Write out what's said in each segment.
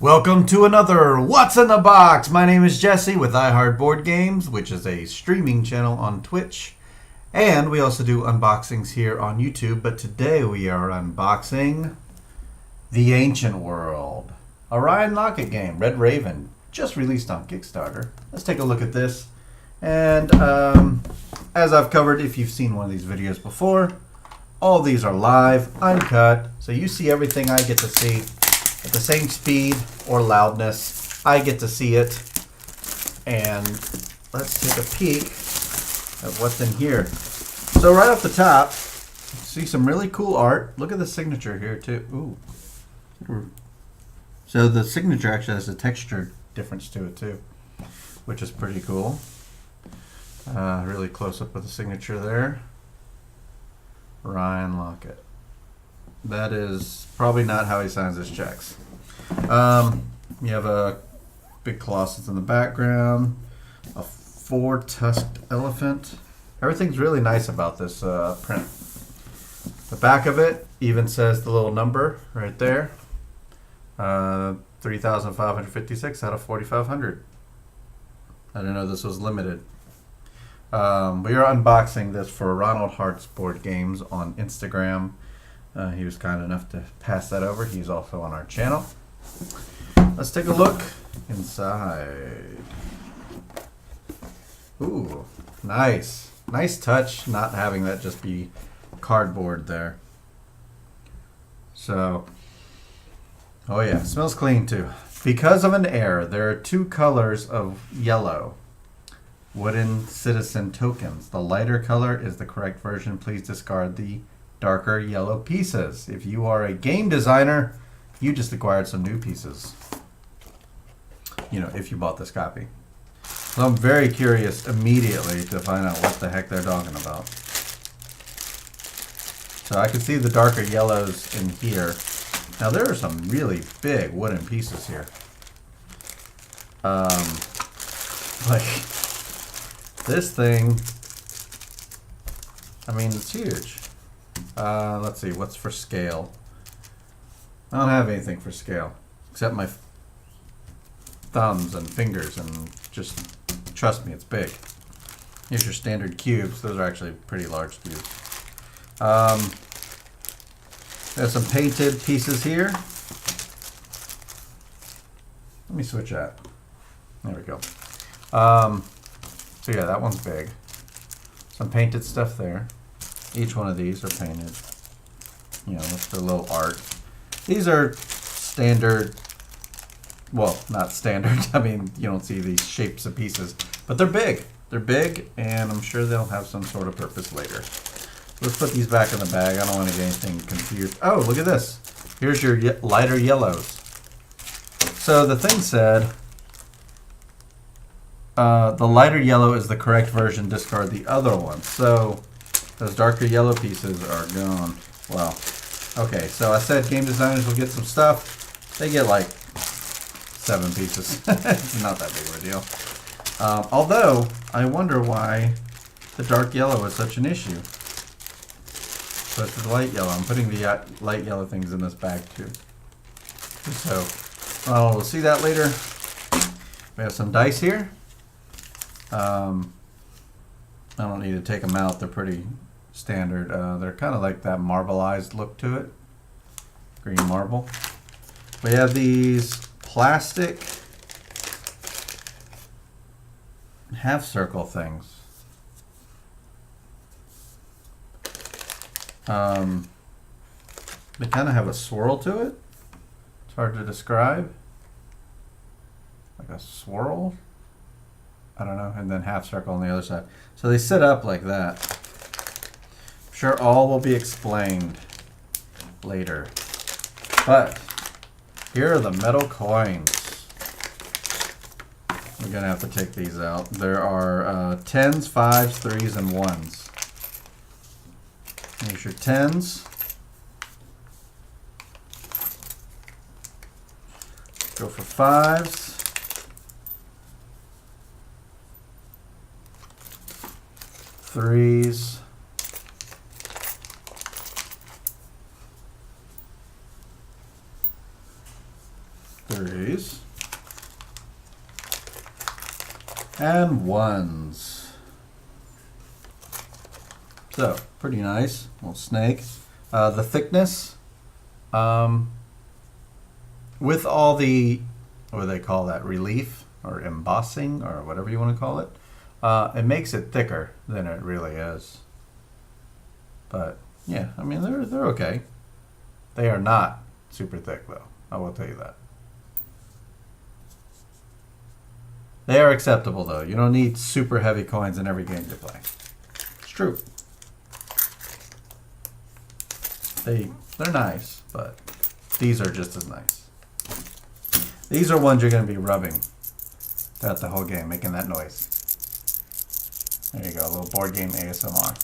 Welcome to another What's in the Box. My name is Jesse with iHeart Board Games, which is a streaming channel on Twitch. And we also do unboxings here on YouTube. But today we are unboxing The Ancient World, a Ryan Lockett game, Red Raven, just released on Kickstarter. Let's take a look at this. And as I've covered, if you've seen one of these videos before, all these are live, uncut, so you see everything I get to see at the same speed or loudness. I get to see it. And let's take a peek at what's in here. So right off the top, see some really cool art. Look at the signature here too. Ooh. So the signature actually has a texture difference to it too, which is pretty cool. Really close up with the signature there. Ryan Lockett. That is probably not how he signs his checks. You have a big colossus in the background, a four-tusked elephant. Everything's really nice about this print. The back of it even says the little number right there. 3,556 out of 4,500. I didn't know this was limited. We are unboxing this for Ronald Hart's Board Games on Instagram. He was kind enough to pass that over. He's also on our channel. Let's take a look inside. Ooh, nice. Nice touch, not having that just be cardboard there. So, oh yeah, smells clean too. Because of an error, there are two colors of yellow. Wooden citizen tokens. The lighter color is the correct version. Please discard the darker yellow pieces. If you are a game designer, you just acquired some new pieces. You know, if you bought this copy. So I'm very curious immediately to find out what the heck they're talking about. So I can see the darker yellows in here. Now there are some really big wooden pieces here. Like this thing, I mean, it's huge. Let's see, what's for scale? I don't have anything for scale, except my thumbs and fingers, and just trust me, it's big. Here's your standard cubes. Those are actually pretty large cubes. There's some painted pieces here. Let me switch that. There we go. So yeah, that one's big. Some painted stuff there. Each one of these are painted. You know, with the little art. These are standard. Well, not standard. I mean, you don't see these shapes of pieces. But they're big. They're big, and I'm sure they'll have some sort of purpose later. Let's put these back in the bag. I don't want to get anything confused. Oh, look at this. Here's your lighter yellows. So the thing said, the lighter yellow is the correct version. Discard the other one. So those darker yellow pieces are gone. Well, okay. So I said game designers will get some stuff. They get like 7 pieces. It's not that big of a deal. Although I wonder why the dark yellow is such an issue. So it's the light yellow. I'm putting the light yellow things in this bag too. So we'll see that later. We have some dice here. I don't need to take them out. They're pretty standard. They're kind of like that marbleized look to it. Green marble. We have these plastic half circle things. They kind of have a swirl to it. It's hard to describe. Like a swirl. I don't know, and then half circle on the other side. So they sit up like that. I'm sure all will be explained later. But here are the metal coins. We're gonna have to take these out. There are 10s, 5s, 3s, and 1s. Here's your 10s. Go for 5s. 3s. And ones. So, pretty nice. Little snake. The thickness, with all the, what do they call that, relief or embossing or whatever you want to call it, it makes it thicker than it really is. But yeah, I mean, they're okay. They are not super thick though, I will tell you that. They are acceptable though. You don't need super heavy coins in every game to play. It's true. They're nice, but these are just as nice. These are ones you're going to be rubbing throughout the whole game, making that noise. There you go, a little board game ASMR.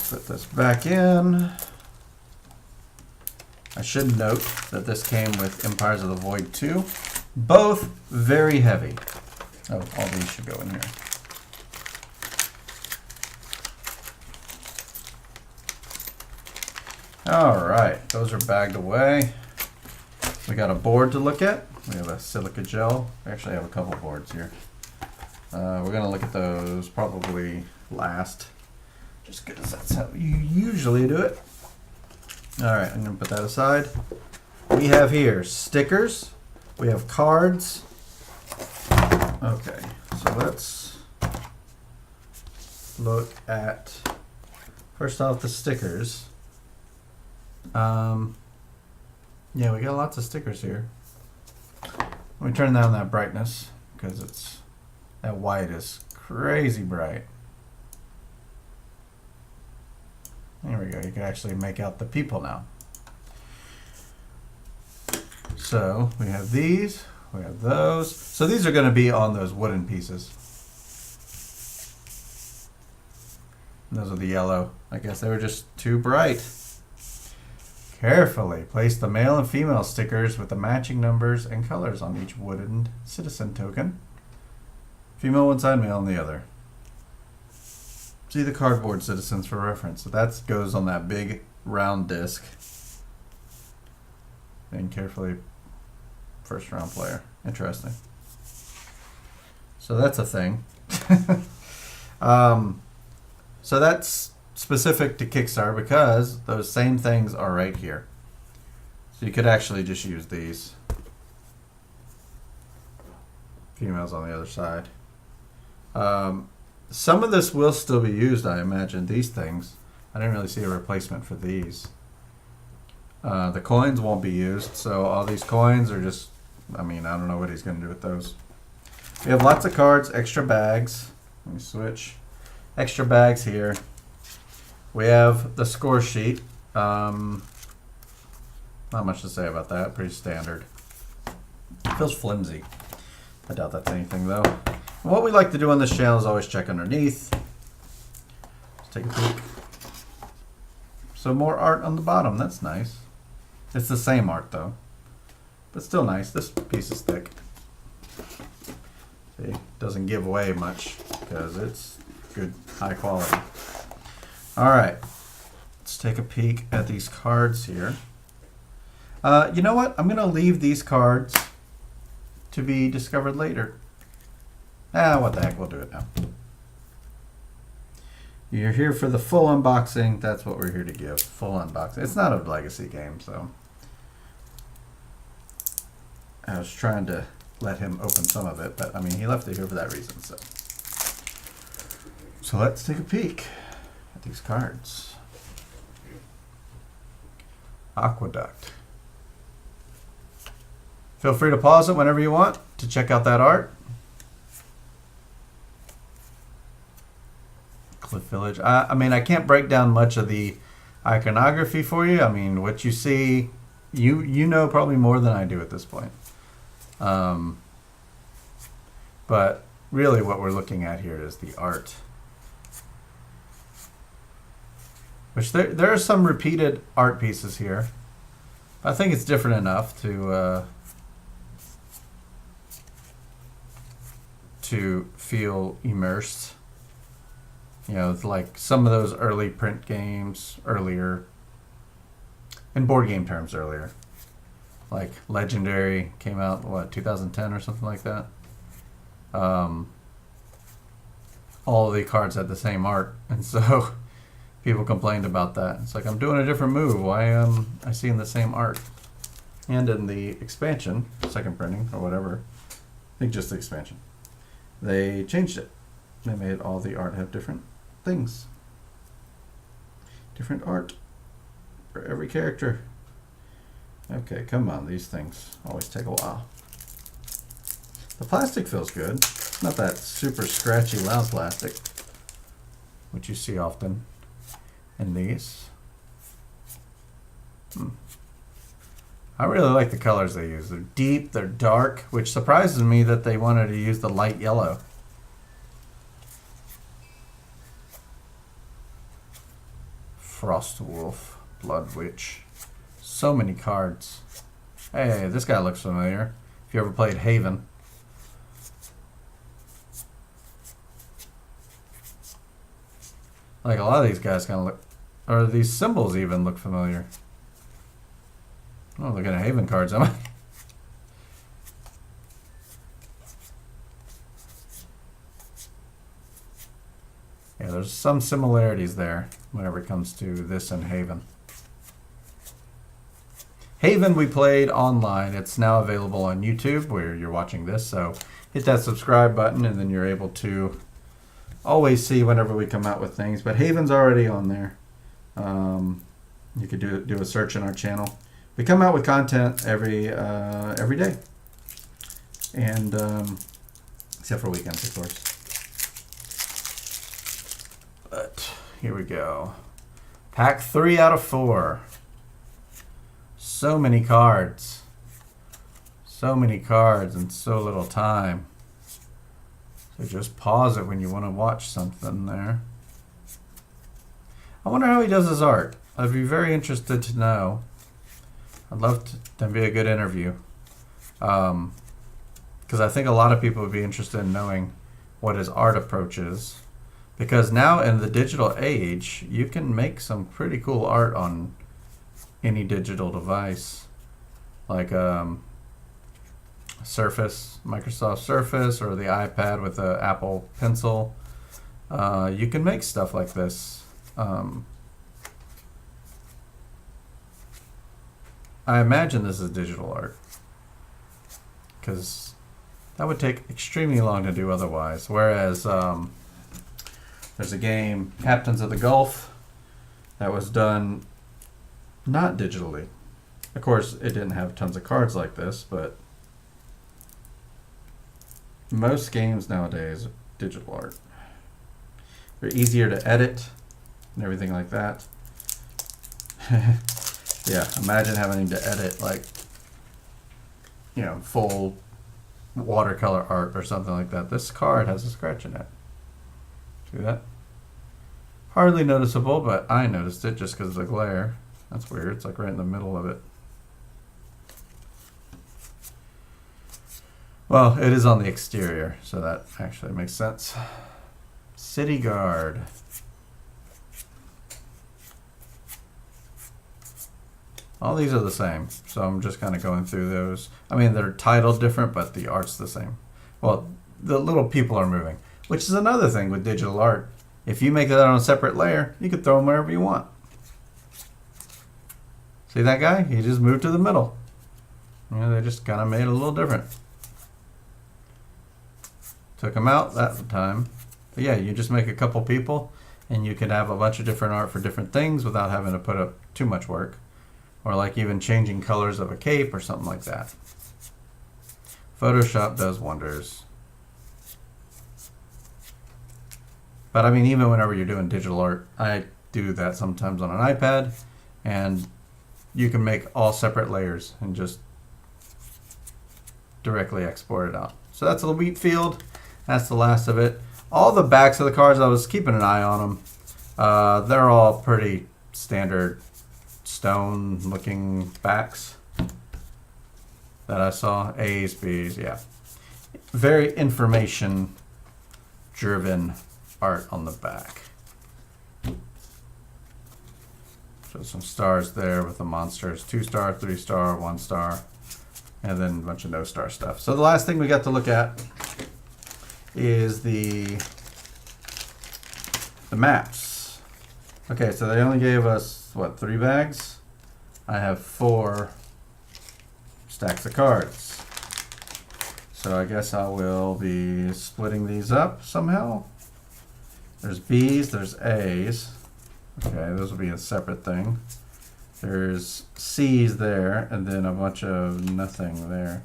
Put this back in. I should note that this came with Empires of the Void 2. Both very heavy. Oh, all these should go in here. Alright, those are bagged away. We got a board to look at. We have a silica gel. We actually have a couple boards here. We're going to look at those probably last, just because that's how you usually do it. Alright, I'm going to put that aside. We have here stickers. We have cards. Okay, so let's look at, first off, the stickers. Yeah, we got lots of stickers here. Let me turn down that brightness because it's, that white is crazy bright. There we go. You can actually make out the people now. So we have these, we have those. So these are going to be on those wooden pieces. And those are the yellow. I guess they were just too bright. Carefully place the male and female stickers with the matching numbers and colors on each wooden citizen token. Female one side, male on the other. See the cardboard citizens for reference. So that goes on that big round disc. And carefully, first round player. Interesting. So that's a thing. So that's specific to Kickstarter because those same things are right here. So you could actually just use these. Females on the other side. Some of this will still be used, I imagine, these things. I didn't really see a replacement for these. The coins won't be used, so all these coins are just, I mean, I don't know what he's going to do with those. We have lots of cards, extra bags. Let me switch. Extra bags here. We have the score sheet. Not much to say about that. Pretty standard. Feels flimsy. I doubt that's anything though. What we like to do on this channel is always check underneath. Let's take a peek. So more art on the bottom. That's nice. It's the same art though, but still nice. This piece is thick. See, doesn't give away much because it's good, high quality. All right, let's take a peek at these cards here. You know what? I'm going to leave these cards to be discovered later. What the heck, we'll do it now. You're here for the full unboxing. That's what we're here to give, full unboxing. It's not a legacy game, so I was trying to let him open some of it, but I mean, he left it here for that reason. So let's take a peek at these cards. Aqueduct. Feel free to pause it whenever you want to check out that art. Cliff Village. I mean, I can't break down much of the iconography for you. I mean, what you see, you know probably more than I do at this point. But really what we're looking at here is the art. Which there are some repeated art pieces here. I think it's different enough to feel immersed. You know, it's like some of those early print games earlier, in board game terms earlier. like Legendary came out, what, 2010 or something like that. All of the cards had the same art, and so people complained about that. It's like, I'm doing a different move. Why am I seeing the same art? And in the expansion, second printing or whatever, I think just the expansion, they changed it. They made all the art have different things. Different art for every character. Okay, come on, these things always take a while. The plastic feels good. Not that super scratchy loud plastic, which you see often in these. I really like the colors they use. They're deep, they're dark, which surprises me that they wanted to use the light yellow. Frostwolf, Blood Witch. So many cards. Hey, this guy looks familiar. If you ever played Haven. Like, a lot of these guys kind of look, or these symbols even look familiar. Oh, looking at Haven cards, am I? Yeah, there's some similarities there whenever it comes to this and Haven. Haven we played online. It's now available on YouTube where you're watching this, so hit that subscribe button and then you're able to always see whenever we come out with things. But Haven's already on there. You could do a search in our channel. We come out with content every day, and except for weekends, of course. But here we go. Pack 3 out of 4. So many cards. So many cards and so little time. So just pause it when you want to watch something there. I wonder how he does his art. I'd be very interested to know. I'd love to be a good interview. Because I think a lot of people would be interested in knowing what his art approach is. Because now in the digital age, you can make some pretty cool art on any digital device. Like Surface, Microsoft Surface, or the iPad with the Apple Pencil. You can make stuff like this. I imagine this is digital art, because that would take extremely long to do otherwise. Whereas there's a game, Captains of the Gulf, that was done not digitally. Of course, it didn't have tons of cards like this, but most games nowadays are digital art. They're easier to edit and everything like that. Yeah, imagine having to edit, like, you know, full watercolor art or something like that. This card has a scratch in it. See that? Hardly noticeable, but I noticed it just because of the glare. That's weird. It's like right in the middle of it. Well, it is on the exterior, so that actually makes sense. City Guard. All these are the same, so I'm just kind of going through those. I mean, they're titled different, but the art's the same. Well, the little people are moving, which is another thing with digital art. If you make that on a separate layer, you can throw them wherever you want. See that guy? He just moved to the middle. You know, they just kind of made it a little different. Took them out that time. But yeah, you just make a couple people, and you can have a bunch of different art for different things without having to put up too much work. Or like even changing colors of a cape or something like that. Photoshop does wonders. But I mean, even whenever you're doing digital art, I do that sometimes on an iPad, and you can make all separate layers and just directly export it out. So that's a wheat field. That's the last of it. All the backs of the cards, I was keeping an eye on them. They're all pretty standard stone looking backs that I saw. A's, B's, yeah. Very information driven art on the back. So some stars there with the monsters. 2 star, 3 star, 1 star. and then a bunch of no-star stuff. So the last thing we got to look at is the maps. Okay, so they only gave us, what, 3 bags? I have 4 stacks of cards. So I guess I will be splitting these up somehow. There's B's, there's A's. Okay, those will be a separate thing. There's C's there, and then a bunch of nothing there.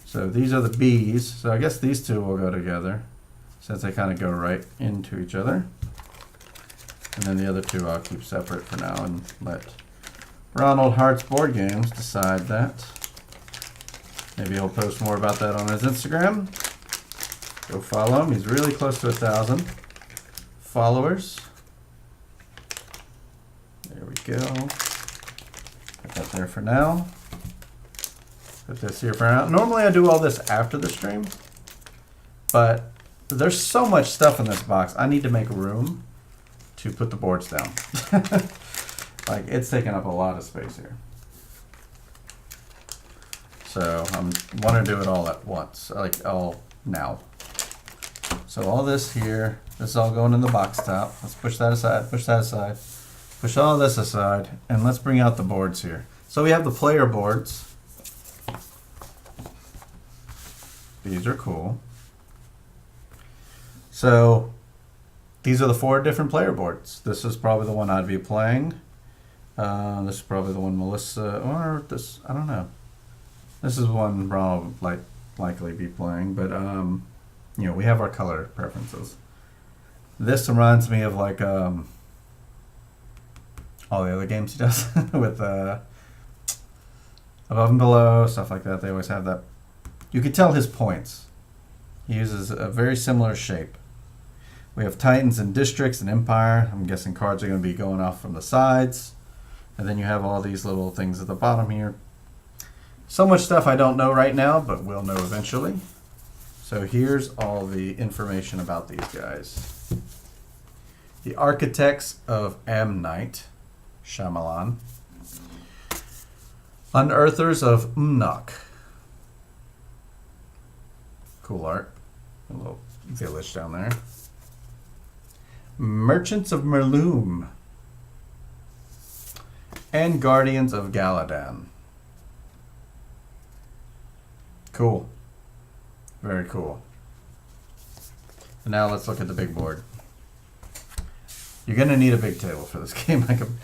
So these are the B's. So I guess these two will go together, since they kind of go right into each other. And then the other 2 I'll keep separate for now and let Ronald Hart's Board Games decide that. Maybe he'll post more about that on his Instagram. Go follow him. He's really close to 1,000 followers. There we go. Put that there for now. Put this here for now. Normally I do all this after the stream, but there's so much stuff in this box. I need to make room to put the boards down. Like, it's taking up a lot of space here. So I want to do it all at once, like all now. So all this here, this is all going in the box top. Let's push that aside, push that aside, push all this aside, and let's bring out the boards here. So we have the player boards. These are cool. So these are the 4 different player boards. This is probably the one I'd be playing. This is probably the one Melissa, or this, I don't know. This is one Ronald would likely be playing, but you know, we have our color preferences. This reminds me of like all the other games he does with Above and Below, stuff like that. They always have that. You can tell his points. He uses a very similar shape. We have Titans and Districts and Empire. I'm guessing cards are going to be going off from the sides. And then you have all these little things at the bottom here. So much stuff I don't know right now, but we'll know eventually. So here's all the information about these guys. The Architects of Amnite, Shyamalan. Unearthers of Umnok. Cool art. A little village down there. Merchants of Merloom. And Guardians of Galadan. Cool. Very cool. And now let's look at the big board. You're going to need a big table for this game. I can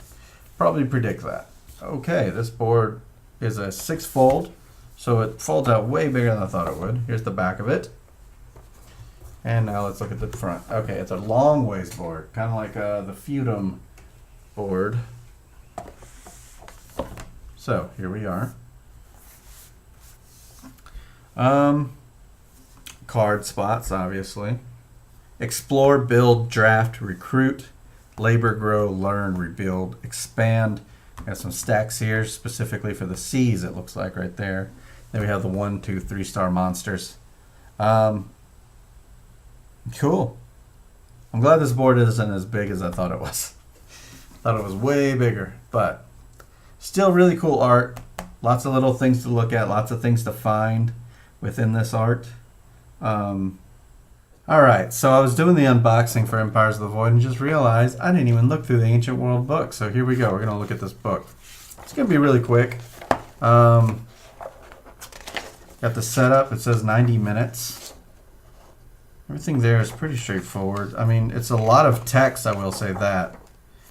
probably predict that. Okay, this board is a 6-fold, so it folds out way bigger than I thought it would. Here's the back of it. And now let's look at the front. Okay, it's a long ways board, kind of like the Feudum board. So here we are. Card spots, obviously. Explore, build, draft, recruit, labor, grow, learn, rebuild, expand. Got some stacks here specifically for the C's, it looks like right there. Then we have the 1, 2, 3-star monsters. Cool. I'm glad this board isn't as big as I thought it was. Thought it was way bigger, but still really cool art. Lots of little things to look at, lots of things to find within this art. Alright, so I was doing the unboxing for Empires of the Void and just realized I didn't even look through the Ancient World book. So here we go. We're going to look at this book. It's going to be really quick. Got the setup. It says 90 minutes. Everything there is pretty straightforward. I mean, it's a lot of text, I will say that.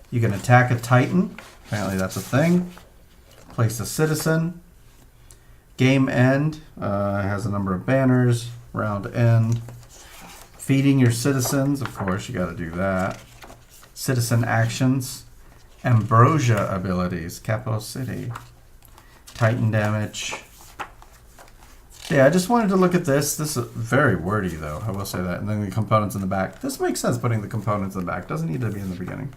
You can attack a Titan. Apparently that's a thing. Place a citizen. Game end. Has a number of banners. Round end. Feeding your citizens, of course, you got to do that. Citizen actions. Ambrosia abilities. Capital City. Titan damage. Yeah, I just wanted to look at this. This is very wordy, though. I will say that. And then the components in the back. This makes sense, putting the components in the back. Doesn't need to be in the beginning.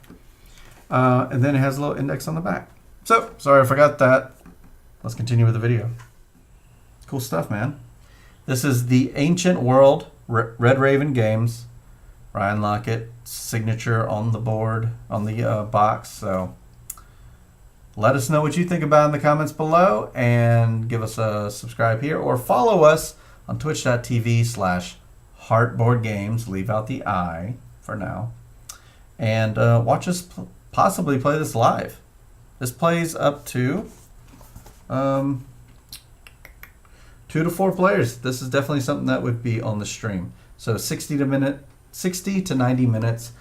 And then it has a little index on the back. So, sorry I forgot that. Let's continue with the video. Cool stuff, man. This is the Ancient World Red Raven Games. Ryan Lockett signature on the board, on the box. So Let us know what you think about it in the comments below, and give us a subscribe here, or follow us on twitch.tv/heartboardgames. Leave out the I for now. And watch us possibly play this live. This plays up to 2 to 4 players. This is definitely something that would be on the stream. So 60 to 90 minutes.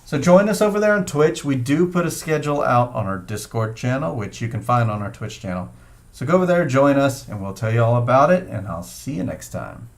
So join us over there on Twitch. We do put a schedule out on our Discord channel, which you can find on our Twitch channel. So go over there, join us, and we'll tell you all about it, and I'll see you next time.